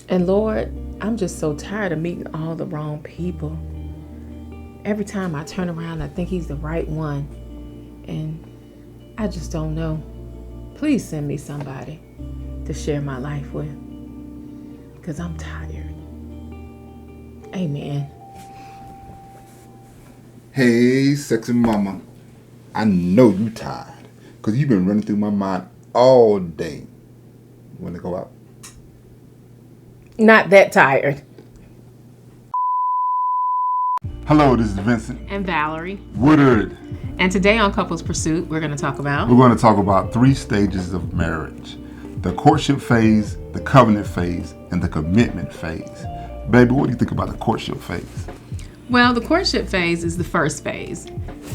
And Lord, I'm just so tired of meeting all the wrong people. Every time I turn around, I think he's the right one. And I just don't know. Please send me somebody to share my life with. Because I'm tired. Amen. Hey, sexy mama. I know you tired. Because you've been running through my mind all day. You want to go out? Not that tired. Hello, this is Vincent And Valerie. Woodard. And today on Couples Pursuit, we're going to talk about 3 stages of marriage. The courtship phase, the covenant phase, and the commitment phase. Baby, what do you think about the courtship phase? Well, the courtship phase is the first phase.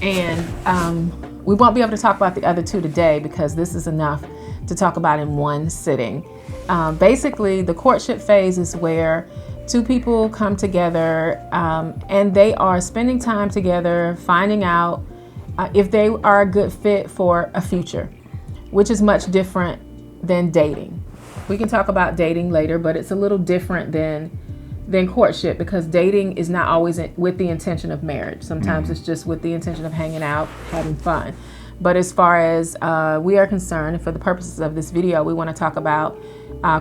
And we won't be able to talk about the other two today because this is enough to talk about in one sitting. Basically, the courtship phase is where two people come together and they are spending time together, finding out if they are a good fit for a future, which is much different than dating. We can talk about dating later, but it's a little different than courtship because dating is not always with the intention of marriage. Sometimes it's just with the intention of hanging out, having fun. But as far as we are concerned, and for the purposes of this video, we want to talk about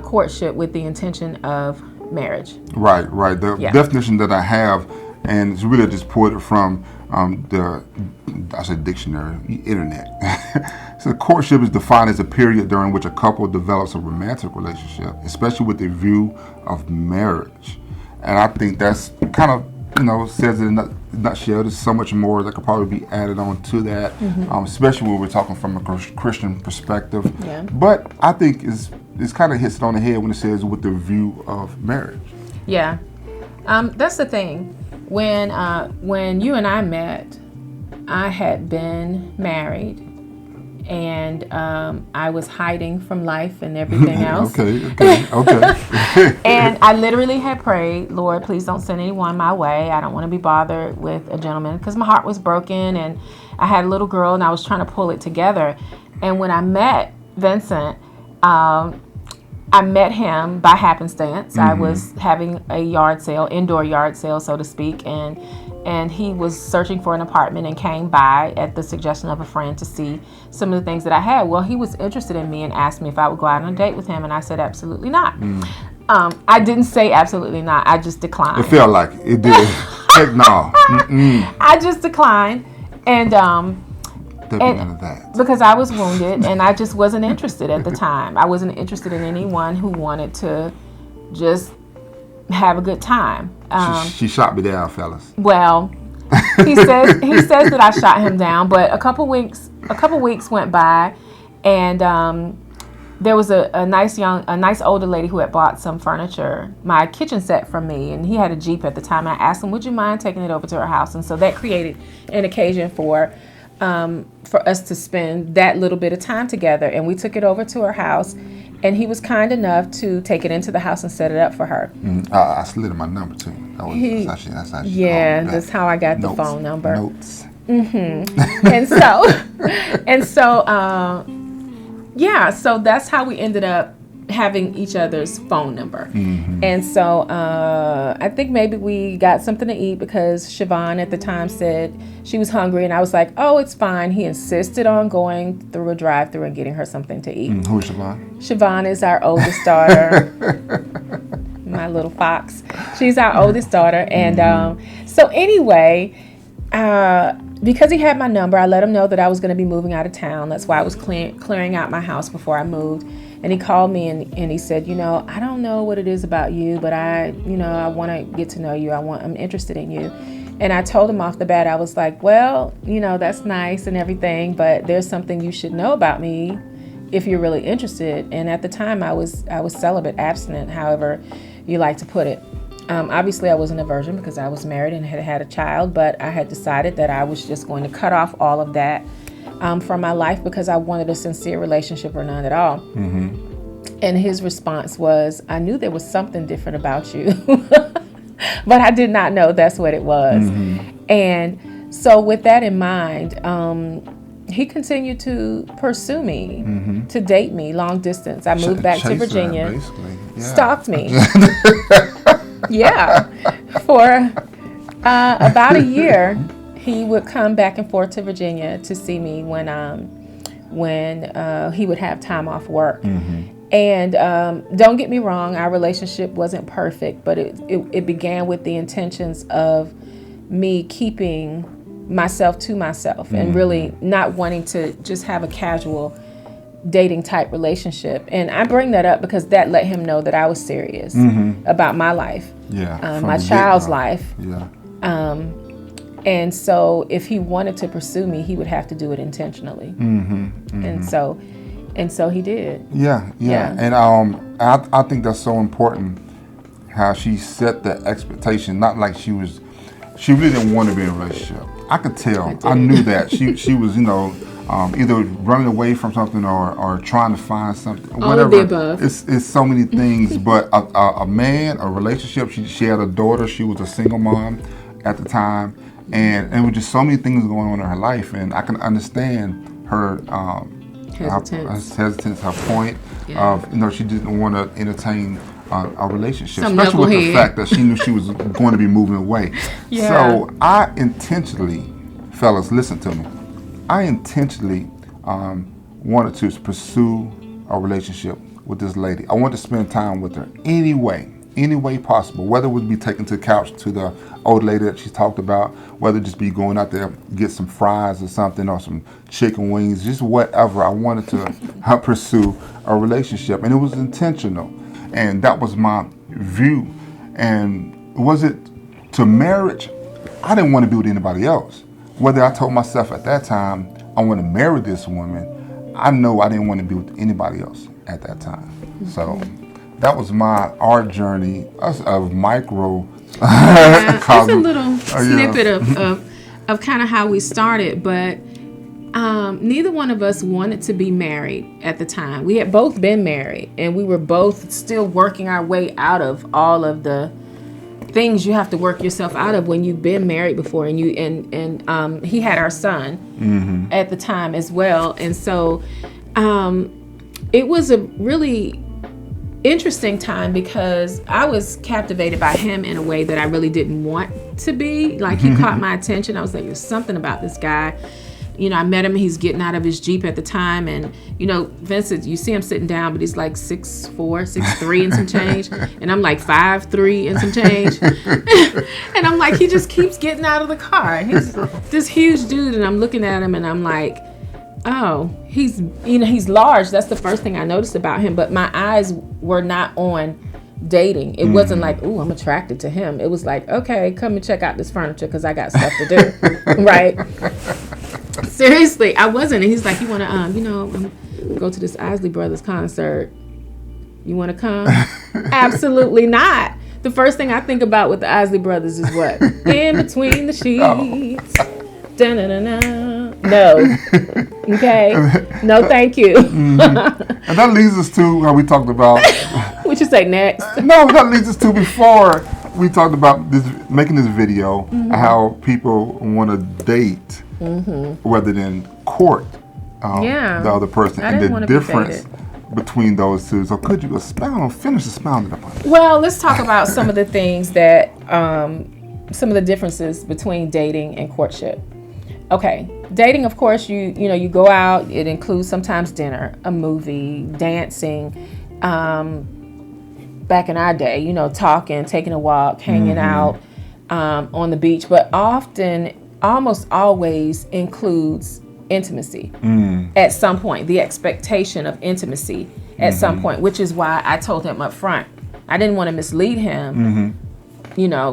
courtship with the intention of marriage. Right. The definition that I have, and it's really just pulled from the dictionary, internet. So courtship is defined as a period during which a couple develops a romantic relationship, especially with the view of marriage. And I think that's kind of, says it in a nutshell. There's so much more that could probably be added on to that, especially when we're talking from a Christian perspective. Yeah. But I think it's kind of hits it on the head when it says with the view of marriage. Yeah. That's the thing. When you and I met, I had been married. And I was hiding from life and everything else. Okay. And I literally had prayed, Lord, please don't send anyone my way. I don't want to be bothered with a gentleman because my heart was broken and I had a little girl and I was trying to pull it together. And when I met Vincent, I met him by happenstance. I was having a indoor yard sale, so to speak, and he was searching for an apartment and came by at the suggestion of a friend to see some of the things that I had. Well, he was interested in me and asked me if I would go out on a date with him, and I said absolutely not. I didn't say absolutely not. I just declined. It felt like it did. Heck no. I just declined, and none of that. Because I was wounded and I just wasn't interested at the time. I wasn't interested in anyone who wanted to just have a good time. She shot me down, fellas. Well, he says that I shot him down, but a couple weeks went by, and there was a nice older lady who had bought some furniture, my kitchen set from me, and he had a Jeep at the time. I asked him, would you mind taking it over to her house? And so that created an occasion for us to spend that little bit of time together. And we took it over to her house, and he was kind enough to take it into the house and set it up for her. I slid in my number too. That's actually that's how I got the phone number. Notes. So that's how we ended up having each other's phone number. And so I think maybe we got something to eat because Siobhan at the time said she was hungry, and I was like, oh, it's fine. He insisted on going through a drive-thru and getting her something to eat. Who's Siobhan? Siobhan is our oldest daughter. My little fox. She's our oldest daughter. And so anyway, because he had my number, I let him know that I was going to be moving out of town. That's why I was clearing out my house before I moved. And he called me and he said, I don't know what it is about you, but I want to get to know you. I'm interested in you. And I told him off the bat, I was like, well, that's nice and everything, but there's something you should know about me if you're really interested. And at the time I was celibate, abstinent, however you like to put it. Obviously I wasn't a virgin because I was married and had a child, but I had decided that I was just going to cut off all of that from my life because I wanted a sincere relationship or none at all. And his response was, I knew there was something different about you, but I did not know that's what it was. And so with that in mind, he continued to pursue me, to date me long distance. I moved back to Virginia, stalked me. Yeah. For about a year, he would come back and forth to Virginia to see me when he would have time off work. And don't get me wrong, our relationship wasn't perfect, but it began with the intentions of me keeping myself to myself and really not wanting to just have a casual dating type relationship. And I bring that up because that let him know that I was serious about my life, my child's life. And so if he wanted to pursue me, he would have to do it intentionally. And so he did. And I think that's so important, how she set the expectation. Not like she really didn't want to be in a relationship. I could tell. I knew that she was, either running away from something or trying to find something. All whatever. of the above. It's so many things. But a man, a relationship. She had a daughter. She was a single mom at the time, and there were just so many things going on in her life. And I can understand her hesitance, her point of she didn't want to entertain a relationship, especially with the fact that she knew she was going to be moving away. So I intentionally, fellas, listen to me. I intentionally wanted to pursue a relationship with this lady. I wanted to spend time with her any way possible, whether it would be taken to the couch to the old lady that she talked about, whether it just be going out there get some fries or something or some chicken wings, just whatever. I wanted to pursue a relationship, and it was intentional, and that was my view. And was it to marriage? I didn't want to be with anybody else. Whether I told myself at that time I want to marry this woman, I know I didn't want to be with anybody else at that time. So that was our journey of micro. It's a little snippet of kind of how we started, but neither one of us wanted to be married at the time. We had both been married, and we were both still working our way out of all of the things you have to work yourself out of when you've been married before. And he had our son at the time as well, and so it was a really interesting time because I was captivated by him in a way that I really didn't want to be. Like, he caught my attention. I was like, there's something about this guy. I met him. He's getting out of his Jeep at the time, and Vincent, you see him sitting down, but he's like 6'4", 6'3" and some change, and I'm like 5'3" and some change, and I'm like, he just keeps getting out of the car. He's this huge dude, and I'm looking at him, and I'm like, oh, he's large. That's the first thing I noticed about him. But my eyes were not on dating. It wasn't like, ooh, I'm attracted to him. It was like, okay, come and check out this furniture because I got stuff to do. Right? Seriously, I wasn't. And he's like, you want to, go to this Isley Brothers concert. You want to come? Absolutely not. The first thing I think about with the Isley Brothers is what? In between the sheets. Da-na-na-na. No. Okay. No, thank you. And that leads us to how we talked about. What you say next? No, that leads us to before we talked about making this video, how people want to date rather than court the other person, and the difference between those two. So could you finish expounding upon it? Well, let's talk about some of the things that, some of the differences between dating and courtship. Okay, dating, of course, you go out. It includes sometimes dinner, a movie, dancing. Back in our day, talking, taking a walk, hanging out on the beach. But often, almost always includes intimacy at some point. The expectation of intimacy at some point, which is why I told him up front. I didn't want to mislead him.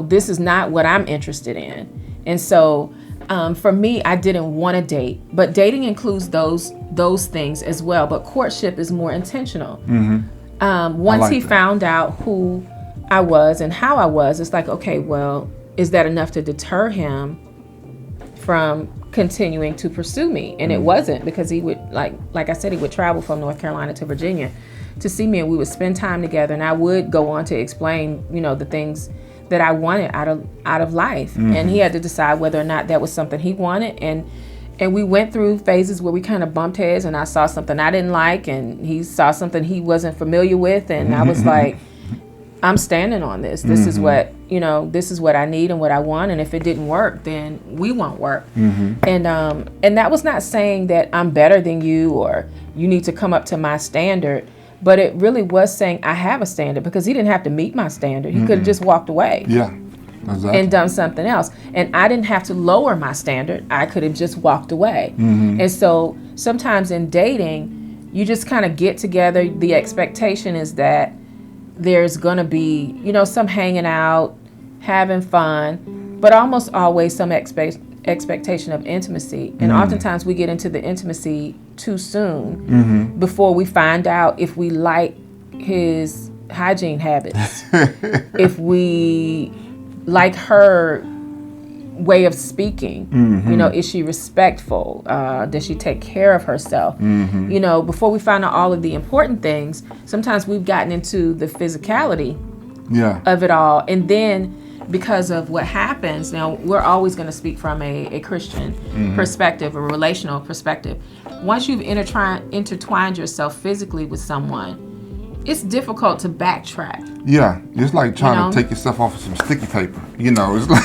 This is not what I'm interested in. And so, for me, I didn't want to date, but dating includes those things as well. But courtship is more intentional. Once he found out who I was and how I was, it's like, okay, well, is that enough to deter him from continuing to pursue me? And it wasn't, because he would, like I said, he would travel from North Carolina to Virginia to see me, and we would spend time together, and I would go on to explain, the things that I wanted out of life. And he had to decide whether or not that was something he wanted. And we went through phases where we kind of bumped heads, and I saw something I didn't like, and he saw something he wasn't familiar with, and I was like, I'm standing on this. This is what, this is what I need and what I want, and if it didn't work, then we won't work. And that was not saying that I'm better than you or you need to come up to my standard, but it really was saying I have a standard, because he didn't have to meet my standard. He could have just walked away. Yeah. Exactly. And done something else. And I didn't have to lower my standard. I could have just walked away. And so sometimes in dating, you just kind of get together. The expectation is that there's going to be, some hanging out, having fun, but almost always some expectation of intimacy. And oftentimes we get into the intimacy too soon before we find out if we like his hygiene habits, if we like her way of speaking, is she respectful? Does she take care of herself? Before we find out all of the important things, sometimes we've gotten into the physicality of it all. And then because of what happens, now we're always going to speak from a Christian perspective, a relational perspective. Once you've intertwined yourself physically with someone, it's difficult to backtrack. Yeah, it's like trying to take yourself off of some sticky paper. It's like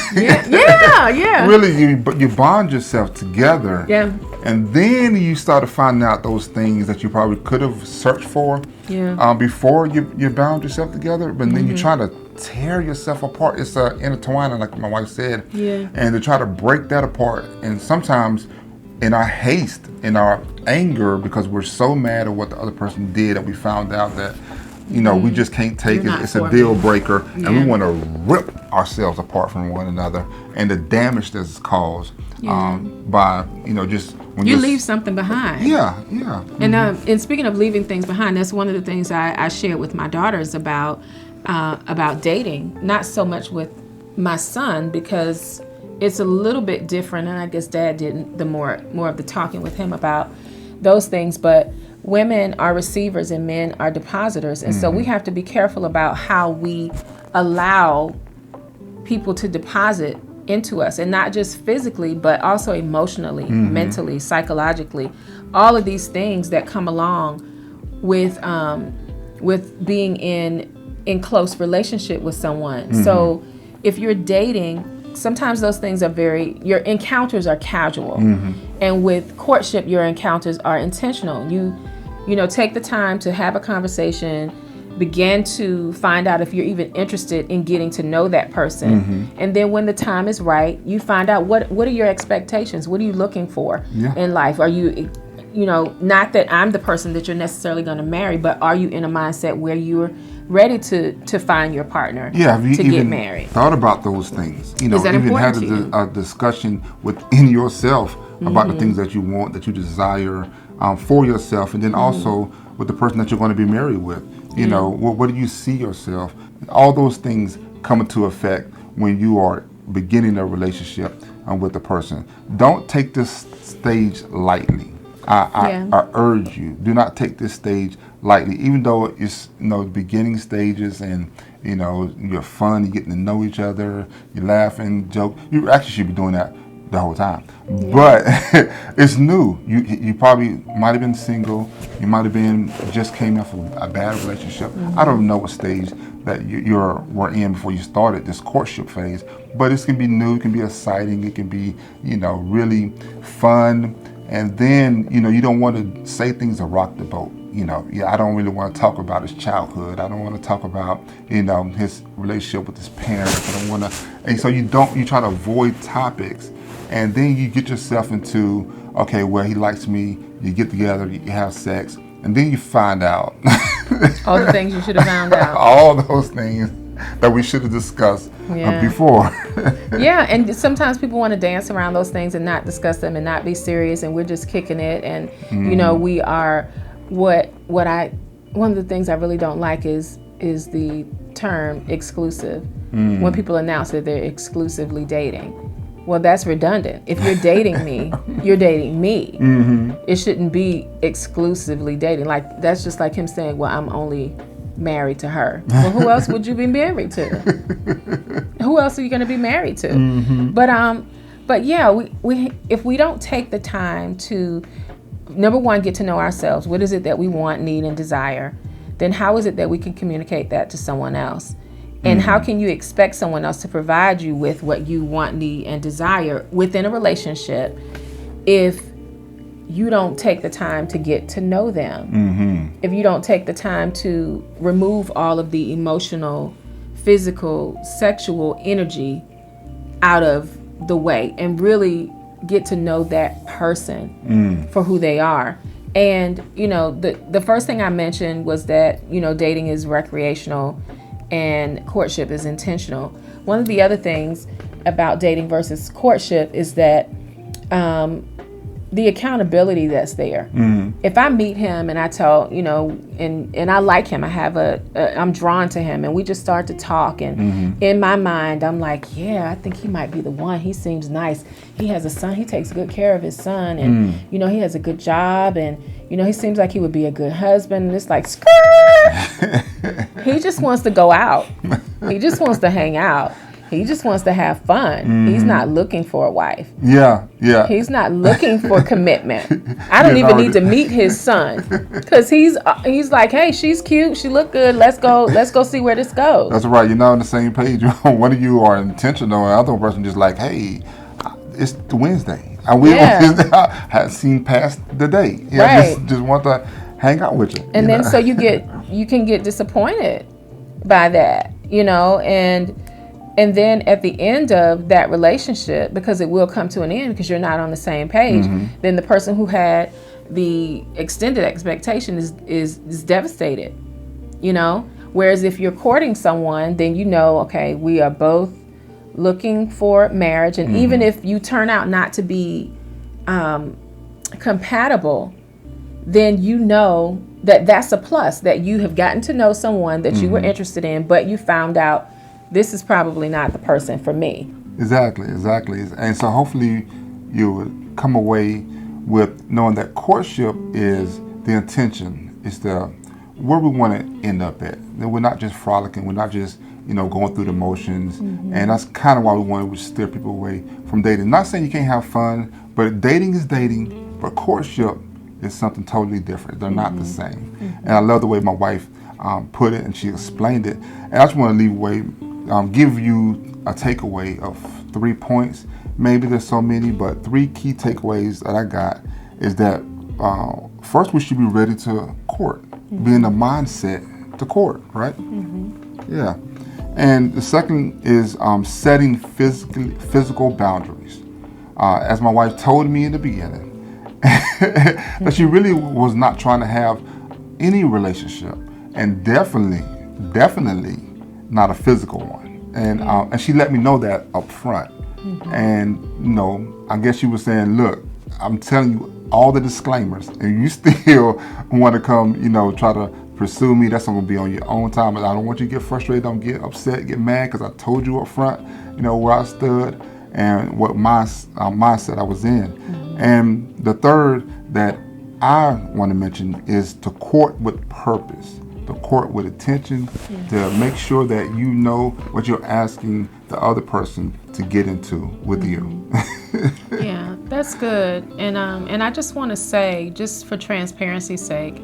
yeah. Really, you bond yourself together. Yeah. And then you start to find out those things that you probably could have searched for. Before you bound yourself together, but then you try to tear yourself apart. It's intertwining, like my wife said. Yeah. And to try to break that apart, and sometimes in our haste, in our anger, because we're so mad at what the other person did, that we found out that, we just can't take it. It's a deal breaker, and we want to rip ourselves apart from one another, and the damage that's caused by, just when you leave something behind. Yeah. And speaking of leaving things behind, that's one of the things I shared with my daughters about dating. Not so much with my son, because it's a little bit different, and I guess Dad did the more of the talking with him about those things. But women are receivers and men are depositors, and so we have to be careful about how we allow people to deposit into us, and not just physically, but also emotionally, mentally, psychologically, all of these things that come along with being in close relationship with someone. So if you're dating, sometimes those things are your encounters are casual. And with courtship, your encounters are intentional. You take the time to have a conversation, begin to find out if you're even interested in getting to know that person. And then when the time is right, you find out what are your expectations? What are you looking for in life? Are you, not that I'm the person that you're necessarily going to marry, but are you in a mindset where you're ready to find your partner to get married? Thought about those things? Is that even had important a discussion within yourself about the things that you want, that you desire for yourself, and then also with the person that you're going to be married with. What do you see yourself? All those things come into effect when you are beginning a relationship with a person. Don't take this stage lightly. I urge you, do not take this stage lightly, even though it's beginning stages, and you're fun, you're getting to know each other, you're laughing, joke. You actually should be doing that the whole time. But it's new. You probably might have been single, you might have been just came off of a bad relationship. I don't know what stage that we're in before you started this courtship phase, but it can be new, it can be exciting, it can be really fun. And then, you don't want to say things to rock the boat. I don't really want to talk about his childhood. I don't want to talk about, his relationship with his parents. I don't want to, and so you try to avoid topics. And then you get yourself into, okay, well, he likes me. You get together, you have sex, and then you find out. All the things you should have found out. All those things that we should have discussed before. And sometimes people want to dance around those things and not discuss them and not be serious, and we're just kicking it. And we are one of the things I really don't like is the term exclusive. When people announce that they're exclusively dating. Well, that's redundant. If you're dating me, you're dating me. It shouldn't be exclusively dating. Like, that's just like him saying, well, I'm only married to her. Well, who else would you be married to? Who else are you going to be married to? But But yeah, we if we don't take the time to, number one, get to know ourselves. What is it that we want, need, and desire? Then how is it that we can communicate that to someone else? And how can you expect someone else to provide you with what you want, need, and desire within a relationship if you don't take the time to get to know them? If you don't take the time to remove all of the emotional, physical, sexual energy out of the way and really get to know that person for who they are. And, you know, the first thing I mentioned was that, you know, dating is recreational and courtship is intentional. One of the other things about dating versus courtship is that the accountability that's there. If I meet him and I tell, you know, and I like him, I'm drawn to him, and we just start to talk, and in my mind, I'm like, yeah, I think he might be the one. He seems nice. He has a son. He takes good care of his son, and you know, he has a good job, and you know, he seems like he would be a good husband. And it's like, skirt. He just wants to go out. He just wants to hang out. He just wants to have fun. He's not looking for a wife. Yeah. He's not looking for commitment. I don't even need to meet his son, because he's like, hey, she's cute. She look good. Let's go see where this goes. That's right. You're not on the same page. One of you are intentional, and the other person just like, hey, it's the Wednesday. And we had seen past the day. Yeah, right. Just want to hang out with you. And then so you can get disappointed by that, you know, and then at the end of that relationship, because it will come to an end because you're not on the same page, then the person who had the extended expectation is devastated, you know. Whereas if you're courting someone, then you know, okay, we are both looking for marriage, and even if you turn out not to be compatible, then you know that that's a plus, that you have gotten to know someone that you were interested in, but you found out this is probably not the person for me. Exactly. And so hopefully you would come away with knowing that courtship is the intention, it's the where we want to end up at. That we're not just frolicking, we're not just, you know, going through the motions. And that's kind of why we want to steer people away from dating. Not saying you can't have fun, but dating is dating, but courtship is something totally different. They're not the same. And I love the way my wife put it, and she explained it. And I just want to leave away, give you a takeaway of 3 points. Maybe there's so many, but 3 key takeaways that I got is that first, we should be ready to court, be in the mindset to court, right? Yeah. And the second is setting physical boundaries. As my wife told me in the beginning, that she really was not trying to have any relationship, and definitely not a physical one. And she let me know that up front. And you know, I guess she was saying, look, I'm telling you all the disclaimers, and you still want to come, you know, try to pursue me. That's going to be on your own time, and I don't want you to get frustrated, don't get upset, get mad, because I told you up front, you know, where I stood and what mindset I was in. And the third that I want to mention is to court with purpose, to court with attention, to make sure that you know what you're asking the other person to get into with you. Yeah, that's good. And I just want to say, just for transparency's sake,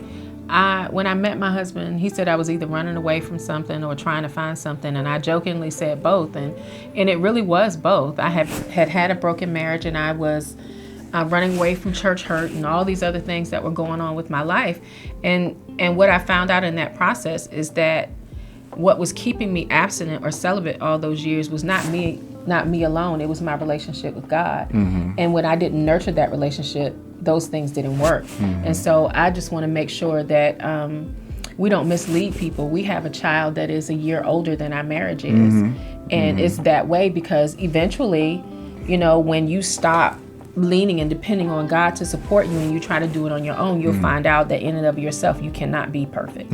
when I met my husband, he said I was either running away from something or trying to find something, and I jokingly said both, and it really was both. I had a broken marriage, and I was running away from church hurt and all these other things that were going on with my life. And what I found out in that process is that what was keeping me abstinent or celibate all those years was not me alone. It was my relationship with God. And when I didn't nurture that relationship, those things didn't work. And so I just want to make sure that we don't mislead people. We have a child that is a year older than our marriage is. And it's that way because eventually, you know, when you stop leaning and depending on God to support you and you try to do it on your own, you'll find out that in and of yourself, you cannot be perfect.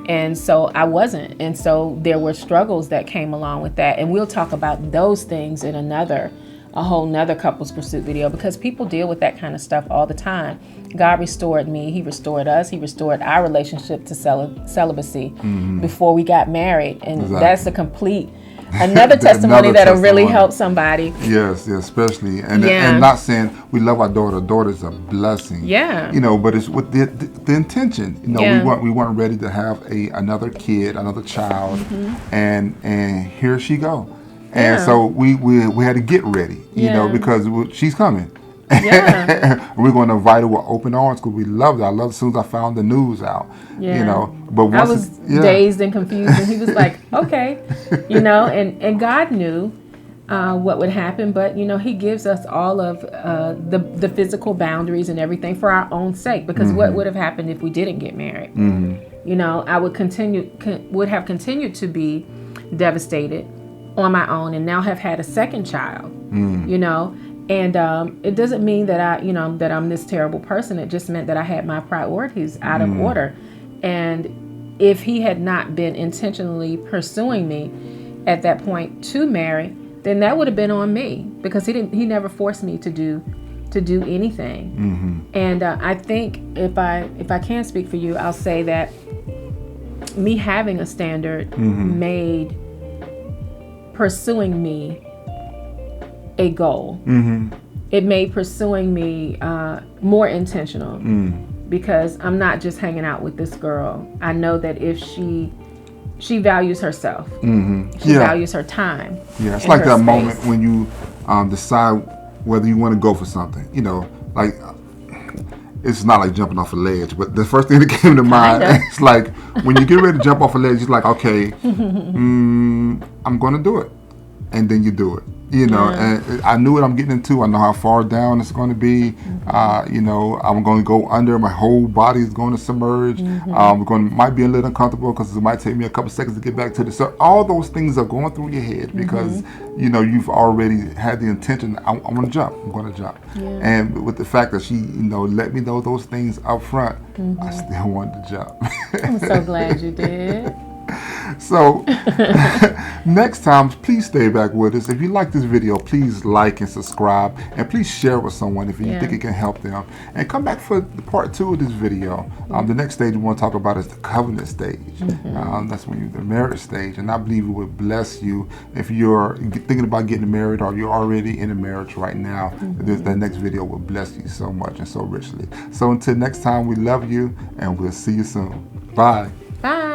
And so I wasn't. And so there were struggles that came along with that. And we'll talk about those things in a whole nother couples pursuit video, because people deal with that kind of stuff all the time. God restored me. He restored us. He restored our relationship to celibacy before we got married. And that's a complete Another testimony Another that'll really testimony. help somebody. Yes, especially, and Yeah. and not saying we love our daughter. Daughter's a blessing. Yeah. But it's with the intention. Yeah. we weren't ready to have another kid, another child, and here she go, and Yeah. so we had to get ready. Yeah. Because she's coming. Yeah. We're going to invite her with open arms because we loved her. I loved as soon as I found the news out. Yeah. But I once was dazed and confused, and he was like, okay, and God knew what would happen, but he gives us all of the physical boundaries and everything for our own sake, because what would have happened if we didn't get married? I would have continued to be devastated on my own, and now have had a second child. And it doesn't mean that that I'm this terrible person. It just meant that I had my priorities out of order. And if he had not been intentionally pursuing me at that point to marry, then that would have been on me, because he never forced me to do anything. And I think if I can speak for you, I'll say that me having a standard made pursuing me a goal. It made pursuing me more intentional, because I'm not just hanging out with this girl. I know that if she values herself, she values her time. Yeah, it's like that space. Moment when you decide whether you want to go for something. Like, it's not like jumping off a ledge, but the first thing that came to mind, it's like when you get ready to jump off a ledge, it's like, okay, I'm going to do it, and then you do it. And I knew what I'm getting into. I know how far down it's going to be. I'm going to go under. My whole body is going to submerge. Might be a little uncomfortable because it might take me a couple seconds to get back to the surface. All those things are going through your head because you've already had the intention. I'm going to jump. I'm going to jump. Yeah. And with the fact that she let me know those things up front, I still wanted to jump. I'm so glad you did. So next time, please stay back with us. If you like this video, please like and subscribe, and please share with someone if you think it can help them. And come back for part 2 of this video. The next stage we want to talk about is the covenant stage. That's when you're the marriage stage, and I believe it would bless you if you're thinking about getting married or you're already in a marriage right now. That next video will bless you so much and so richly. So until next time, we love you, and we'll see you soon. Bye. Bye.